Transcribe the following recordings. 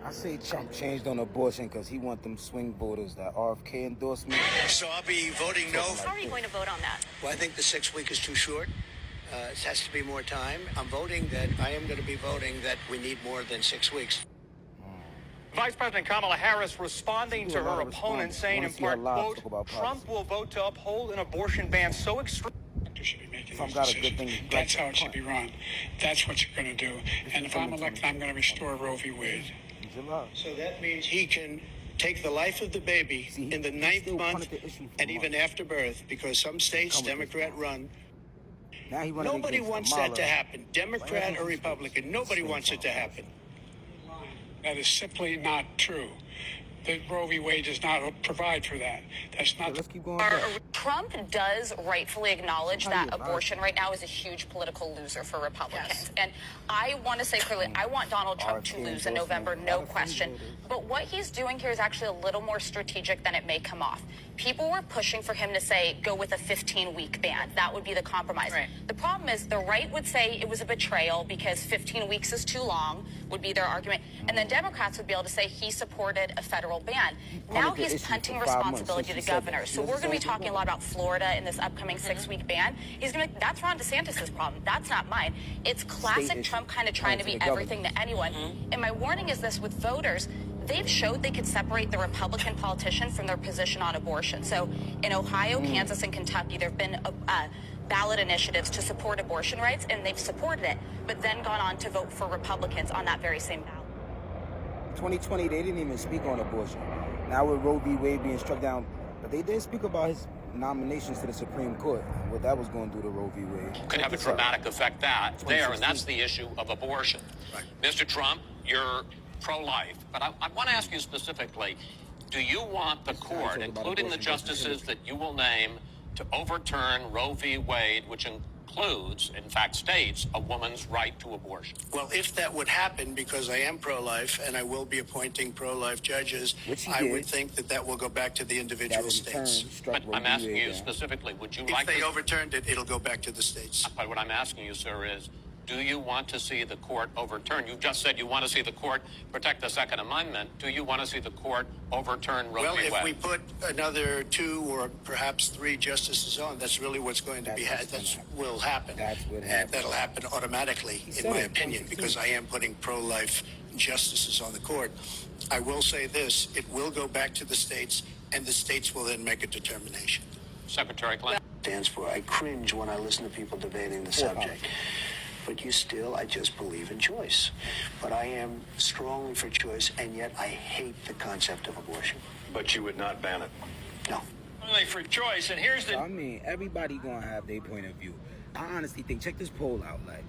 I say Trump changed on abortion because he want them swing voters, that RFK endorsement. So I'll be voting no. How are you going to vote on that? Well, I think the 6 week is too short. It has to be more time. I am going to be voting that we need more than 6 weeks. Vice President Kamala Harris responding to her opponent, saying in part, quote, Trump will vote to uphold an abortion ban so extreme. Should be making those decisions. That's how it should be run. That's what you're going to do. And if I'm elected, I'm going to restore Roe v. Wade. So that means he can take the life of the baby in the 9th month and even after birth, because some states, Democrat run. Nobody wants that to happen. Democrat or Republican, nobody wants it to happen. That is simply not true. The Roe v. Wade does not provide for that. That's not. Let's keep going. Trump does rightfully acknowledge that abortion right now is a huge political loser for Republicans. Yes. And I want to say clearly, I want Donald Trump to lose in November, no question. But what he's doing here is actually a little more strategic than it may come off. People were pushing for him to say, go with a 15-week ban. That would be the compromise. Right. The problem is the right would say it was a betrayal because 15 weeks is too long, would be their argument. And then Democrats would be able to say he supported a federal ban. Now he's punting responsibility to governors. So we're going to be talking a lot about Florida in this upcoming 6-week ban. He's going to, that's Ron DeSantis' problem. That's not mine. It's classic Trump kind of trying to be everything to anyone. And my warning is this with voters. They've showed they could separate the Republican politician from their position on abortion. So in Ohio, Kansas, and Kentucky, there have been ballot initiatives to support abortion rights, and they've supported it, but then gone on to vote for Republicans on that very same ballot. 2020, they didn't even speak on abortion. Now with Roe v. Wade being struck down, but they did speak about his nominations to the Supreme Court, what that was going to do to Roe v. Wade. Could have a dramatic effect there, and that's the issue of abortion. Right. Mr. Trump, you're pro-life, but I want to ask you specifically, do you want the court, including the justices that you will name, to overturn Roe v. Wade, which includes, in fact, states a woman's right to abortion? Well, if that would happen, because I am pro-life and I will be appointing pro-life judges, I would think that will go back to the individual states. But I'm asking you specifically, would you like to... If they overturned it, it'll go back to the states. But what I'm asking you, sir, is, do you want to see the court overturn? You just said you want to see the court protect the Second Amendment. Do you want to see the court overturn Roe v. Wade? Well, if we put another 2 or perhaps 3 justices on, that's really what's going to be had. That will happen. And that'll happen automatically, in my opinion, because I am putting pro-life justices on the court. I will say this, it will go back to the states, and the states will then make a determination. Secretary Clinton. Stands for, I cringe when I listen to people debating the subject. But I just believe in choice. But I am strongly for choice, and yet I hate the concept of abortion. But you would not ban it? No. Only for choice, and here's the... I mean, everybody gonna have their point of view. I honestly think, check this poll out, like,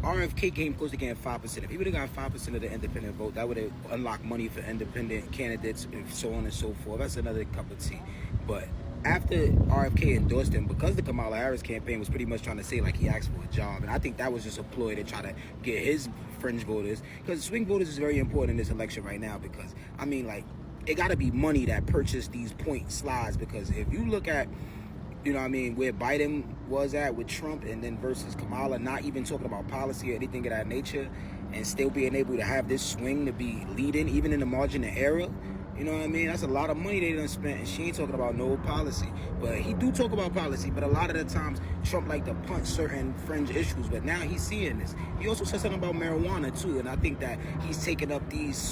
RFK came close to getting 5%. If he would have got 5% of the independent vote, that would have unlocked money for independent candidates and so on and so forth. That's another cup of tea. But after RFK endorsed him, because the Kamala Harris campaign was pretty much trying to say like he asked for a job, and I think that was just a ploy to try to get his fringe voters, because swing voters is very important in this election right now, because I mean, like, it got to be money that purchased these point slides, because if you look at, you know what I mean, where Biden was at with Trump and then versus Kamala, not even talking about policy or anything of that nature, and still being able to have this swing to be leading even in the margin of error. You know what I mean? That's a lot of money they done spent, and she ain't talking about no policy. But he do talk about policy, but a lot of the times Trump like to punt certain fringe issues, but now he's seeing this. He also said something about marijuana too, and I think that he's taking up these